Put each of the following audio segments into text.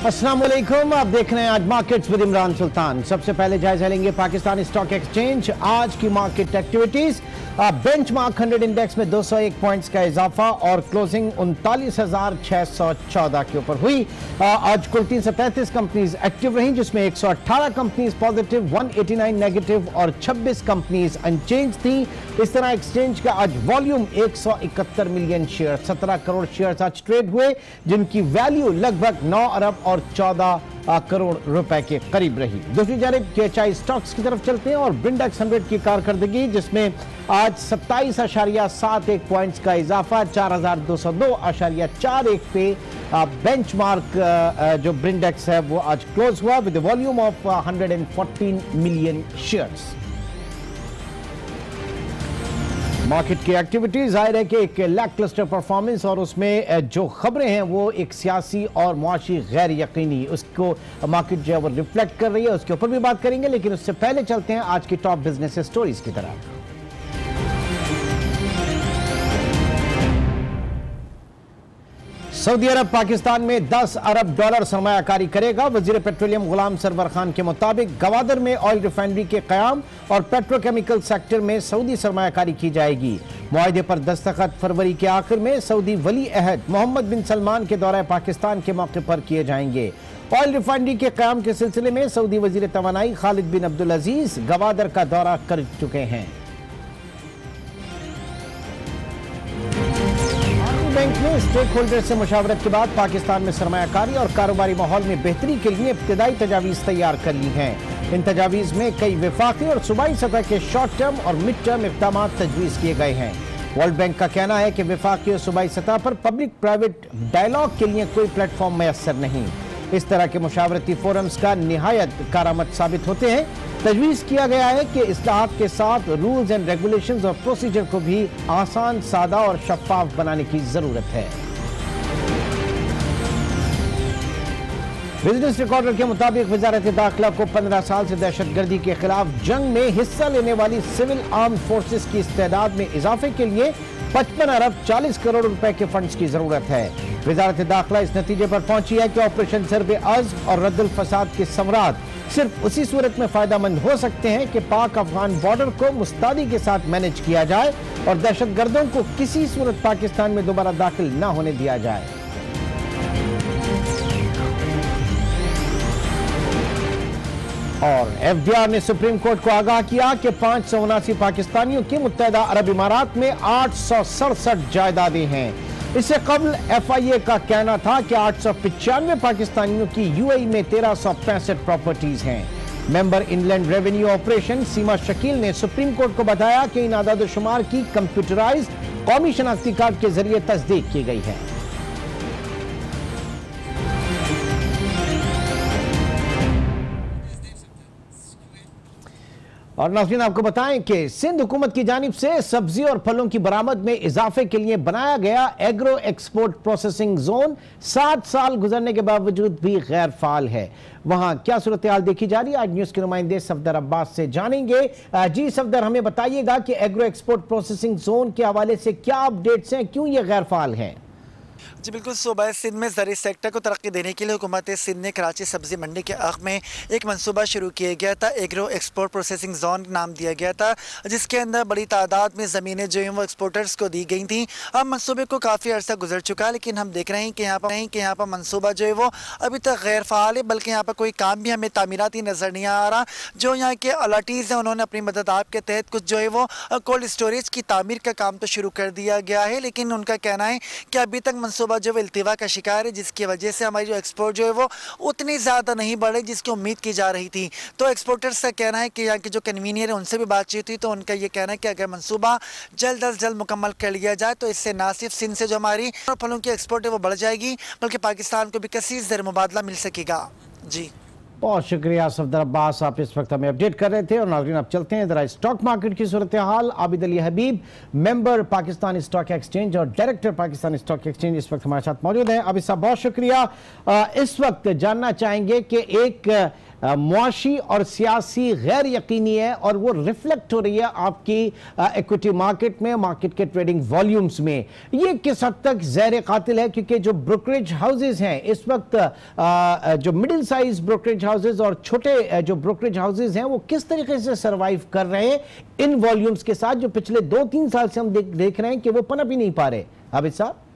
अस्सलाम वालेकुम, आप देख रहे हैं आज मार्केट्स विद इमरान सुल्तान। सबसे पहले जायजा लेंगे पाकिस्तान स्टॉक एक्सचेंज आज की मार्केट एक्टिविटीज। बेंचमार्क 100 इंडेक्स में 201 पॉइंट्स का इजाफा और क्लोजिंग 39,614 के ऊपर हुई। आज कुल 333 कंपनीज एक्टिव रहीं, जिसमें 118 कंपनीज पॉजिटिव, 189 नेगेटिव और 26 कंपनीज अनचेंज थी। इस तरह एक्सचेंज का आज volume 171 million share, 17 crore share आज ट्रेड हुए, जिनकी वैल्यू लगभग 9 अरब और 14 करोड़ रुपए के करीब रही। दूसरी जानब केएचआई स्टॉक्स की तरफ चलते हैं और ब्रिंडेक्स 100 की कारकर्दगी, जिसमें आज 27.71 पॉइंट्स का इजाफा 4202.41 पे बेंचमार्क जो ब्रिंडेक्स है वो आज क्लोज हुआ with volume of 114 million shares. Market की एक्टिविटी जाहिर है कि एक लैक क्लस्टर परफॉर्मेंस और उसमें जो खबरें हैं वो एक सियासी और मुआशी गैर यकीनी, उसको मार्केट जो है वो रिफ्लेक्ट कर रही है, उसके ऊपर भी बात करेंगे। लेकिन उससे पहले चलते हैं आज की टॉप बिजनेस स्टोरीज की तरफ। सऊदी अरब पाकिस्तान में 10 अरब डॉलर सरमायाकारी करेगा। वजीर पेट्रोलियम गुलाम सरवर खान के मुताबिक गवादर में ऑयल रिफाइनरी के क़याम और पेट्रोकेमिकल सेक्टर में सऊदी सरमायाकारी की जाएगी। मुआहदे पर दस्तखत फरवरी के आखिर में सऊदी वली अहद मोहम्मद बिन सलमान के दौरे पाकिस्तान के मौके पर किए जाएंगे। ऑयल रिफाइनरी के क़याम के सिलसिले में सऊदी वजीर तवानाई खालिद बिन अब्दुल अजीज गवादर का दौरा कर चुके हैं। बैंक ने स्टेक होल्डर से मुशावरत के बाद पाकिस्तान में सरमायाकारी और कारोबारी माहौल में बेहतरी के लिए इब्तदाई तजावीज़ तैयार कर ली हैं। इन तजावीज़ में कई वफाकी और सूबाई सतह के शॉर्ट टर्म और मिड टर्म इक़दाम तजवीज़ किए गए हैं। वर्ल्ड बैंक का कहना है कि वफाकी और सूबाई सतह पर पब्लिक प्राइवेट डायलॉग के लिए कोई प्लेटफॉर्म मैसर नहीं। इस तरह के मुशावरती फोरम्स का निहायत कारआमद साबित होते हैं। तजवीज़ किया गया है कि इस्लाहात के साथ रूल्स एंड रेगुलेशंस और प्रोसीजर को भी आसान, सादा और शफाफ बनाने की जरूरत है। बिजनेस रिकॉर्डर के मुताबिक वजारत दाखिला को 15 साल से दहशतगर्दी के खिलाफ जंग में हिस्सा लेने वाली सिविल आर्म फोर्सेस की इस्तेदाद में इजाफे के लिए 55 अरब 40 करोड़ रुपए के फंड्स की जरूरत है। वजारत दाखिला इस नतीजे पर पहुंची है कि ऑपरेशन ज़र्ब अज़्म और रद्दुल फसाद के समरात सिर्फ उसी सूरत में फायदेमंद हो सकते हैं कि पाक अफगान बॉर्डर को मुस्तैदी के साथ मैनेज किया जाए और दहशतगर्दों को किसी सूरत पाकिस्तान में दोबारा दाखिल न होने दिया जाए। और एफडीआर ने सुप्रीम कोर्ट को आगाह किया कि 579 पाकिस्तानियों की मुत्तहदा अरब इमारात में 867 जायदादें हैं। इससे कबल एफआईए का कहना था कि 895 पाकिस्तानियों की यूएई में 1365 प्रॉपर्टीज हैं। मेंबर इनलैंड रेवेन्यू ऑपरेशन सीमा शकील ने सुप्रीम कोर्ट को बताया कि इन आदाद शुमार की कंप्यूटराइज्ड कौमी शनाख्ती कार्ड के जरिए तस्दीक की गई है। और नाज़रीन, आपको बताएं कि सिंध हुकूमत की जानिब से सब्जी और फलों की बरामद में इजाफे के लिए बनाया गया एग्रो एक्सपोर्ट प्रोसेसिंग जोन 7 साल गुजरने के बावजूद भी गैर फाल है। वहां क्या सूरत हाल देखी जा रही है, आज न्यूज के नुमाइंदे सफदर अब्बास से जानेंगे। जी सफदर, हमें बताइएगा कि एग्रो एक्सपोर्ट प्रोसेसिंग जोन के हवाले से क्या अपडेट्स हैं, क्यों ये गैर फाल हैं? जी बिल्कुल, सूबा सिंध में ज़रूरी सेक्टर को तरक्की देने के लिए हुकूमत सिंध ने कराची सब्ज़ी मंडी के हक़ में एक मनसूबा शुरू किया गया था। एग्रो एक्सपोर्ट प्रोसेसिंग जोन नाम दिया गया था, जिसके अंदर बड़ी तादाद में ज़मीनें जो हैं वो एक्सपोर्टर्स को दी गई थी। अब मनसूबे को काफ़ी अर्सा गुजर चुका है, लेकिन हम देख रहे हैं कि यहाँ पर मनसूबा जो है वो अभी तक गैर फ़ाल है, बल्कि यहाँ पर कोई काम भी हमें तामीराती नज़र नहीं आ रहा। जो यहाँ के अलाटीज़ हैं उन्होंने अपनी मदद आप के तहत कुछ जो है वो कोल्ड स्टोरेज की तामीर का काम तो शुरू कर दिया गया है, लेकिन उनका कहना है कि अभी तक मनसूबा जो है इल्तिवा का शिकार है, जिसकी वजह से हमारी जो एक्सपोर्ट जो है वो उतनी ज़्यादा नहीं बढ़े जिसकी उम्मीद की जा रही थी। तो एक्सपोर्टर्स का कहना है कि यहाँ के जो कन्वीनियर है उनसे भी बातचीत हुई, तो उनका ये कहना है कि अगर मंसूबा जल्द अज जल्द मुकम्मल कर लिया जाए तो इससे ना सिर्फ सिंध से जो हमारी फलों की एक्सपोर्ट है वो बढ़ जाएगी, बल्कि पाकिस्तान को भी कसीर ज़र मुबादला मिल सकेगा। जी बहुत शुक्रिया सफदर अब्बास, आप इस वक्त हमें अपडेट कर रहे थे। और नाज़रीन, अब चलते हैं जरा स्टॉक मार्केट की सूरत हाल। आबिद अली हबीब, मेंबर पाकिस्तान स्टॉक एक्सचेंज और डायरेक्टर पाकिस्तान स्टॉक एक्सचेंज, इस वक्त हमारे साथ मौजूद हैं। आबिद साहब, बहुत शुक्रिया। इस वक्त जानना चाहेंगे कि एक मुआशी और सियासी गैर यकीनी है और वो रिफ्लेक्ट हो रही है आपकी इक्विटी मार्केट में, मार्केट के ट्रेडिंग वॉल्यूम्स में। ये किस हद तक ज़हर कातिल है, क्योंकि जो ब्रोकरेज हाउसेज हैं इस वक्त, जो मिडिल साइज ब्रोकरेज हाउसेज और छोटे जो ब्रोकरेज हाउसेज हैं, वो किस तरीके से सर्वाइव कर रहे हैं इन वॉल्यूम्स के साथ, जो पिछले 2-3 साल से हम देख रहे हैं कि वो पनप ही नहीं पा रहे। आबिद साहब।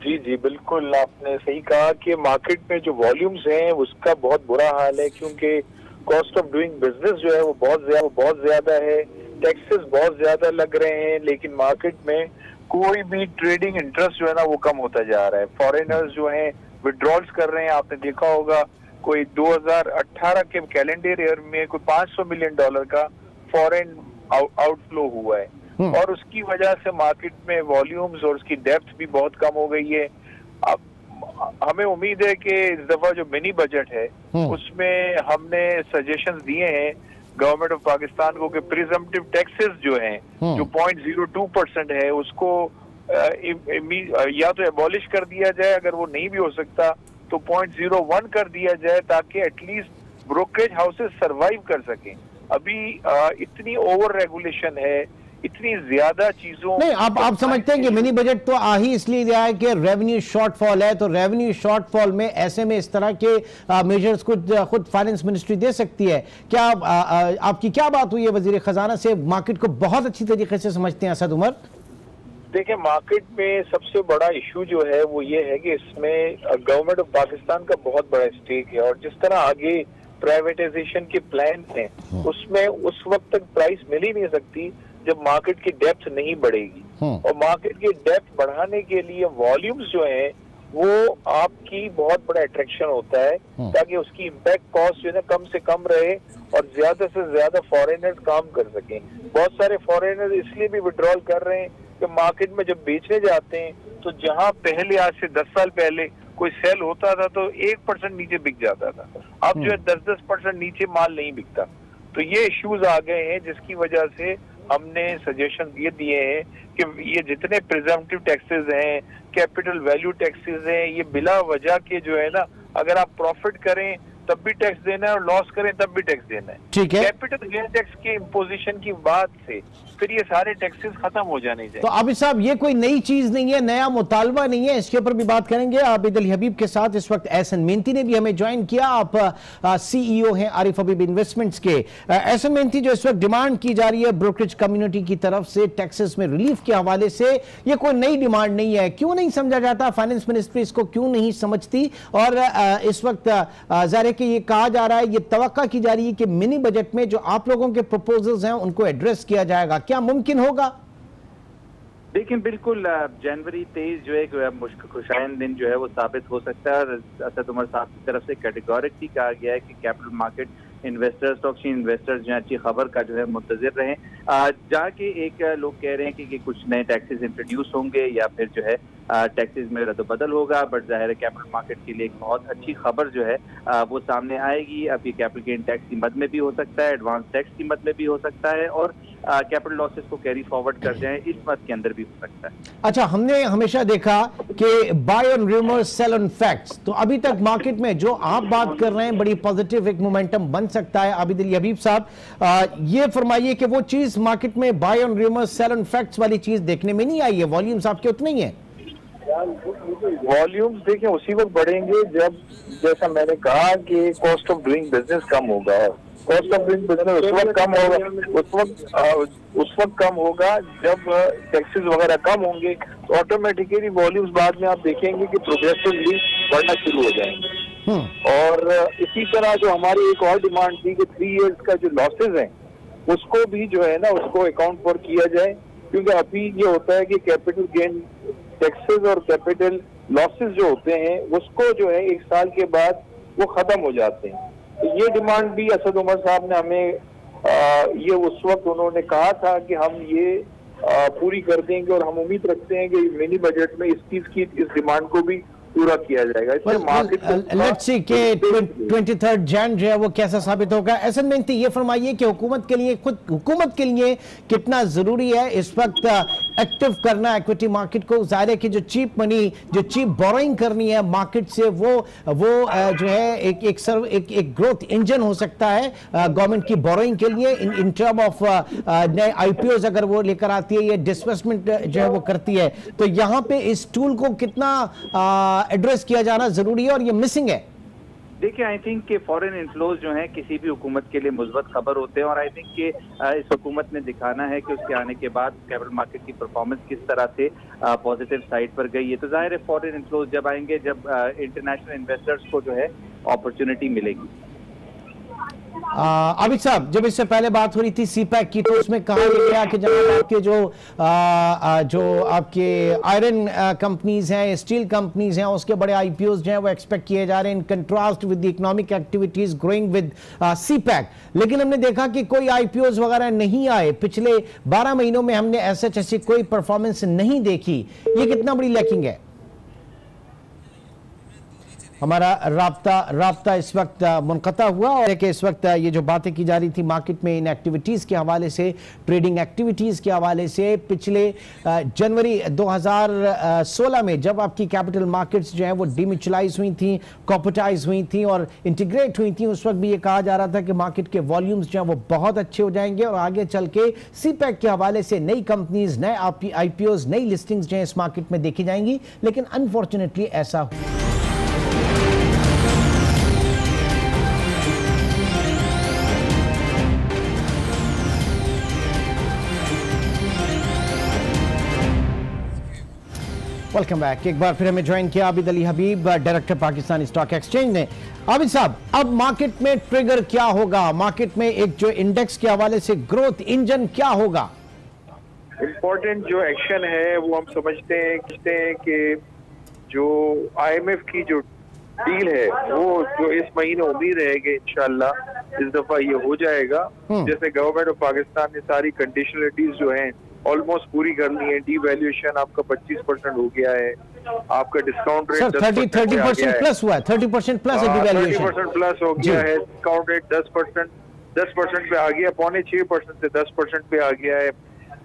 जी जी बिल्कुल, आपने सही कहा कि मार्केट में जो वॉल्यूम्स हैं उसका बहुत बुरा हाल है, क्योंकि कॉस्ट ऑफ डूइंग बिजनेस जो है वो बहुत ज्यादा है, टैक्सेस बहुत ज्यादा लग रहे हैं, लेकिन मार्केट में कोई भी ट्रेडिंग इंटरेस्ट जो है ना वो कम होता जा रहा है। फॉरेनर्स जो हैं विड्रॉल्स कर रहे हैं, आपने देखा होगा कोई 2018 के कैलेंडर ईयर में कोई $500 मिलियन का फॉरेन आउटफ्लो हुआ है, और उसकी वजह से मार्केट में वॉल्यूम्स और उसकी डेप्थ भी बहुत कम हो गई है। अब हमें उम्मीद है कि इस दफा जो मिनी बजट है उसमें हमने सजेशंस दिए हैं गवर्नमेंट ऑफ पाकिस्तान को कि प्रिजम्पटिव टैक्सेस जो हैं जो 0.02% है उसको या तो एबॉलिश कर दिया जाए, अगर वो नहीं भी हो सकता तो 0.01 कर दिया जाए, ताकि एटलीस्ट ब्रोकरेज हाउसेस सरवाइव कर सकें। अभी इतनी ओवर रेगुलेशन है, इतनी ज्यादा चीजों नहीं, आप समझते हैं कि मिनी बजट तो आ ही इसलिए दिया है कि रेवेन्यू शॉर्टफॉल है, तो रेवेन्यू शॉर्टफॉल में ऐसे में इस तरह के मेजर्स खुद फाइनेंस मिनिस्ट्री दे सकती है। क्या आपकी क्या बात हुई है वजीर खजाना से? मार्केट को बहुत अच्छी तरीके से समझते हैं असद उमर। देखिए, मार्केट में सबसे बड़ा इशू जो है वो ये है कि इसमें गवर्नमेंट ऑफ पाकिस्तान का बहुत बड़ा स्टेक है, और जिस तरह आगे प्राइवेटाइजेशन के प्लान हैं उसमें उस वक्त तक प्राइस मिल ही नहीं सकती जब मार्केट की डेप्थ नहीं बढ़ेगी। और मार्केट की डेप्थ बढ़ाने के लिए वॉल्यूम्स जो हैं वो आपकी बहुत बड़ा अट्रैक्शन होता है, ताकि उसकी इम्पैक्ट कॉस्ट जो है ना कम से कम रहे और ज्यादा से ज्यादा फॉरेनर्स काम कर सकें। बहुत सारे फॉरेनर्स इसलिए भी विड्रॉल कर रहे हैं कि मार्केट में जब बेचने जाते हैं तो जहां पहले आज से 10 साल पहले कोई सेल होता था तो 1% नीचे बिक जाता था, अब जो है 10% नीचे माल नहीं बिकता। तो ये इश्यूज आ गए हैं, जिसकी वजह से हमने सजेशन ये दिए हैं कि ये जितने प्रिजम्पटिव टैक्सेस हैं, कैपिटल वैल्यू टैक्सेस हैं, ये बिला वजह के जो है ना, अगर आप प्रॉफिट करें तब भी टैक्स देना है और लॉस करें तब भी टैक्स देना है। ठीक है, कैपिटल गेन टैक्स के इम्पोजिशन की बात से फिर ये सारे टैक्सेस खत्म हो जाने चाहिए। तो आबिद साहब, ये कोई नई चीज नहीं है, नया मुतालबा नहीं है, इसके ऊपर भी बात करेंगे। आबिद अली हबीब के साथ इस वक्त एहसन मेहनती ने भी हमें ज्वाइन किया। आप CEO हैं आरिफ हबीब इन्वेस्टमेंट्स के। एहसन मेहनती, जो इस वक्त डिमांड की जा रही है ब्रोकरेज कम्युनिटी की तरफ से टैक्सेस में रिलीफ के हवाले से, ये कोई नई डिमांड नहीं है। क्यों नहीं समझा जाता? फाइनेंस मिनिस्ट्री इसको क्यों नहीं समझती? और इस वक्त ज़ाहिर है कि ये कहा जा रहा है, ये तवक्का की जा रही है कि मिनी बजट में जो आप लोगों के प्रपोजल्स हैं उनको एड्रेस किया जाएगा। क्या मुमकिन होगा? देखिए, बिल्कुल जनवरी 23 जो है खुशाइन दिन जो है वो साबित हो सकता है, और असद उमर साहब की तरफ से कैटेगोरिकली कहा गया है कि capital market investors, stock exchange investors जो है अच्छी खबर का जो है मुंतजिर रहें। जहाँ के एक लोग कह रहे हैं कि कुछ नए टैक्सेस इंट्रोड्यूस होंगे या फिर जो है टैक्सेस में रद्द-बदल होगा, बट जाहिर है कैपिटल मार्केट के लिए एक बहुत अच्छी खबर जो है वो सामने आएगी। अब ये कैपिटल गेन टैक्स की मद में भी हो सकता है, एडवांस टैक्स की मद में भी हो सकता है, और कैपिटल लॉसेस को कैरी फॉरवर्ड कर जाए इस मद के अंदर भी हो सकता है। अच्छा, हमने हमेशा देखा कि buy on rumours sell on facts, तो अभी तक मार्केट में जो आप बात कर रहे हैं बड़ी पॉजिटिव एक मोमेंटम बन सकता है। आबिद अली हबीब साहब, ये फरमाइए कि वो चीज मार्केट में buy on rumours sell on facts वाली चीज देखने में नहीं आई है, वॉल्यूम्स आपके उतने ही हैं? वॉल्यूम्स देखिए उसी वक्त बढ़ेंगे जब, जैसा मैंने कहा कि कॉस्ट ऑफ डूइंग बिजनेस कम होगा। कॉस्ट ऑफ डूइंग बिजनेस उस वक्त कम होगा, उस वक्त कम होगा जब टैक्सेस वगैरह कम होंगे, तो ऑटोमेटिकली वॉल्यूम्स बाद में आप देखेंगे कि प्रोग्रेसिवली बढ़ना शुरू हो जाएंगे। और इसी तरह जो हमारी एक और डिमांड थी कि 3 इयर्स का जो लॉसेज हैं उसको भी जो है ना उसको अकाउंट फॉर किया जाए, क्योंकि अभी ये होता है कि कैपिटल गेन टैक्सेस और कैपिटल लॉसेस जो होते हैं उसको जो है 1 साल के बाद वो खत्म हो जाते हैं। तो ये डिमांड भी असद उमर साहब ने हमें ये उस वक्त उन्होंने कहा था कि हम ये पूरी कर देंगे, और हम उम्मीद रखते हैं कि मिनी बजट में इस चीज की, इस डिमांड को भी पूरा किया जाएगा। लेट्स सी के 23 जैन जो है वो कैसा साबित होगा। एहसन मेहनती, ये फरमाइए कि हुकूमत के लिए, खुद हुकूमत के लिए कितना जरूरी है इस वक्त एक्टिव करना एक्विटी मार्केट को? जाहिर है कि जो चीप मनी, जो चीप बोरोइंग करनी है मार्केट से, वो जो है एक ग्रोथ इंजन हो सकता है गवर्नमेंट की बोरोइंग के लिए इन टर्म ऑफ नए आईपीओ अगर वो लेकर आती है, ये डिसबर्समेंट जो है वो करती है। तो यहाँ पे इस टूल को कितना एड्रेस किया जाना जरूरी है और ये मिसिंग है? देखिए, आई थिंक कि फॉरेन इनफ्लोज जो हैं किसी भी हुकूमत के लिए मुस्बत खबर होते हैं, और आई थिंक कि इस हुकूमत ने दिखाना है कि उसके आने के बाद कैपिटल मार्केट की परफॉर्मेंस किस तरह से पॉजिटिव साइड पर गई है। तो जाहिर है फॉरेन इनफ्लोज जब आएंगे, जब इंटरनेशनल इन्वेस्टर्स को जो है अपॉर्चुनिटी मिलेगी। आबिद साहब, जब इससे पहले बात हो रही थी सीपैक की, तो उसमें कहा गया कि जनाब आपके जो आपके आयरन कंपनीज हैं, स्टील कंपनीज हैं, उसके बड़े आईपीओज जो हैं वो एक्सपेक्ट किए जा रहे हैं in contrast with the economic activities growing with CPEC. लेकिन हमने देखा कि कोई आईपीओज वगैरह नहीं आए पिछले 12 महीनों में, हमने ऐसी कोई परफॉर्मेंस नहीं देखी। ये कितना बड़ी लैकिंग है? हमारा राब्ता इस वक्त मुनक़ता हुआ, और इस वक्त ये जो बातें की जा रही थी मार्केट में इन एक्टिविटीज़ के हवाले से, ट्रेडिंग एक्टिविटीज़ के हवाले से, पिछले जनवरी 2016 में जब आपकी कैपिटल मार्केट्स जो हैं वो डिम्यूचुअलाइज हुई थी, कॉर्पोरेटाइज हुई थी और इंटीग्रेट हुई थी, उस वक्त भी ये कहा जा रहा था कि मार्केट के वॉल्यूम्स जो हैं वो बहुत अच्छे हो जाएंगे और आगे चल के सीपैक के हवाले से नई कंपनीज, नए आईपीओज, नई लिस्टिंग्स जो हैं इस मार्केट में देखी जाएंगी। लेकिन अनफॉर्चुनेटली ऐसा वेलकम बैक। एक बार फिर हमें ज्वाइन किया आबिद अली हबीब, डायरेक्टर पाकिस्तानी स्टॉक एक्सचेंज ने। आबिद साहब, अब मार्केट में ट्रिगर क्या होगा? मार्केट में एक जो इंडेक्स के हवाले से ग्रोथ इंजन क्या होगा? इम्पोर्टेंट जो एक्शन है वो हम समझते हैं कि जो IMF की जो डील है वो जो इस महीने उम्मीद है कि इंशाल्लाह इस दफा ये हो जाएगा। जैसे गवर्नमेंट ऑफ पाकिस्तान ने सारी कंडीशनलिटीज जो हैं ऑलमोस्ट पूरी कर ली है। डीवैल्यूएशन आपका 25% हो गया है, आपका डिस्काउंट रेट 30% प्लस हुआ है, 30% प्लस है, डीवैल्यूएशन 30% प्लस हो गया है, डिस्काउंट रेट 10% पे आ गया, 6.25% से 10% पे आ गया है।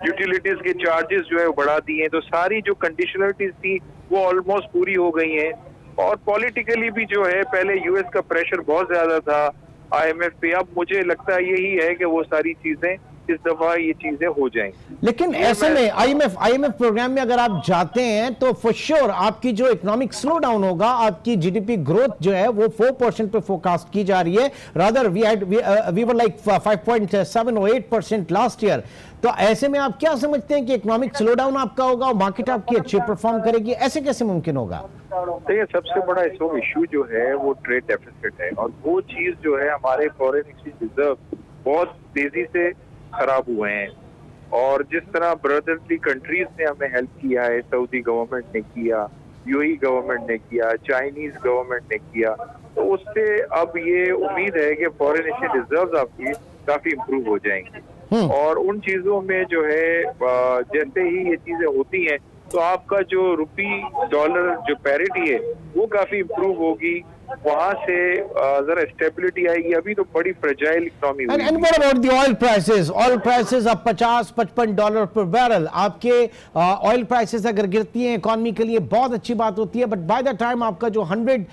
यूटिलिटीज के चार्जेस जो है वो बढ़ा दिए हैं। तो सारी जो कंडीशनलिटीज थी वो ऑलमोस्ट पूरी हो गई हैं। और पॉलिटिकली भी जो है, पहले यूएस का प्रेशर बहुत ज्यादा था IMF पे, अब मुझे लगता है यही है कि वो सारी चीजें इस दफा ये चीजें हो जाएंगी। लेकिन ऐसे में IMF प्रोग्राम में अगर आप जाते हैं तो फॉर श्योर आपकी जो इकोनॉमिक स्लो डाउन होगा, आपकी जीडीपी ग्रोथ जो है वो 4% पे फोरकास्ट की जा रही है। रादर वी वर लाइक 5.7 और 8% लास्ट ईयर। तो ऐसे में आप क्या समझते हैं कि इकोनॉमिक स्लो डाउन आपका होगा और मार्केट आपकी अच्छी परफॉर्म करेगी? ऐसे कैसे मुमकिन होगा? देखिए, सबसे बड़ा इस वक्त इशू जो है वो ट्रेड डेफिसिट है, और वो चीज जो है हमारे फॉरेन एक्सचेंज रिजर्व बहुत तेजी से खराब हुए हैं। और जिस तरह ब्रदरली कंट्रीज ने हमें हेल्प किया है, सऊदी गवर्नमेंट ने किया, यूएई गवर्नमेंट ने किया, चाइनीज गवर्नमेंट ने किया, तो उससे अब ये उम्मीद है कि फॉरेन एक्सचेंज रिजर्व आपकी काफी इम्प्रूव हो जाएंगी। और उन चीजों में जो है जैसे ही ये चीजें होती हैं तो आपका जो रुपी डॉलर जो पैरिटी है वो काफी इम्प्रूव होगी, वहां से जरा स्टेबिलिटी आएगी। अभी तो बड़ी फ्रेजाइल इकोनॉमी हुई। And what about the oil prices? Oil prices अब $50-55 पर बैरल। आपके ऑयल प्राइसेस अगर गिरती हैं इकोनॉमी के लिए बहुत अच्छी बात होती है, बट बाय द टाइम आपका जो 100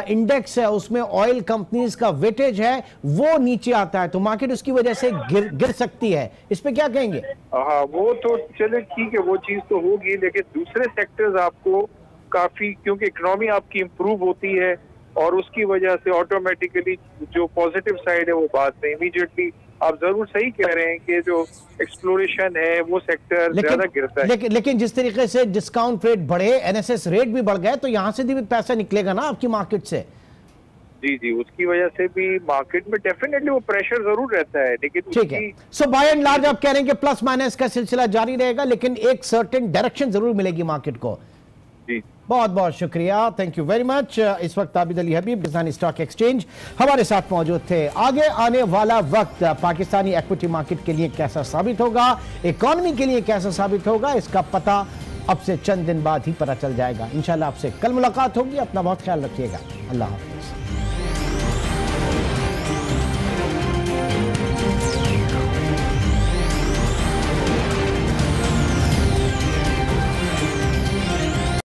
इंडेक्स है उसमें ऑयल कंपनीज का वेटेज है वो नीचे आता है, तो मार्केट उसकी वजह से गिर सकती है। इस पे क्या कहेंगे? हाँ, वो तो चले ठीक है, वो चीज तो होगी, लेकिन दूसरे सेक्टर्स आपको काफी, क्योंकि इकोनॉमी आपकी इम्प्रूव होती है और उसकी वजह से ऑटोमेटिकली जो पॉजिटिव साइड है वो बात नहीं, इमीडिएटली आप जरूर सही कह रहे हैं कि जो एक्सप्लोरेशन है वो सेक्टर ज्यादा गिरता है। लेकिन जिस तरीके से डिस्काउंट रेट बढ़े, NSS रेट भी बढ़ गए, तो यहाँ से भी पैसा निकलेगा ना आपकी मार्केट से। जी, उसकी वजह से भी मार्केट में डेफिनेटली वो प्रेशर जरूर रहता है, लेकिन ठीक है। सो बाय एंड लार्ज आप कह रहे हैं कि प्लस माइनस का सिलसिला जारी रहेगा, लेकिन एक सर्टेन डायरेक्शन जरूर मिलेगी मार्केट को। जी, बहुत बहुत शुक्रिया, थैंक यू वेरी मच। इस वक्त आबिद अली हबीब, पाकिस्तानी स्टॉक एक्सचेंज, हमारे साथ मौजूद थे। आगे आने वाला वक्त पाकिस्तानी इक्विटी मार्केट के लिए कैसा साबित होगा, इकोनॉमी के लिए कैसा साबित होगा, इसका पता अब से चंद दिन बाद ही पता चल जाएगा। इंशाल्लाह आपसे कल मुलाकात होगी। अपना बहुत ख्याल रखिएगा। अल्लाह हाफिज।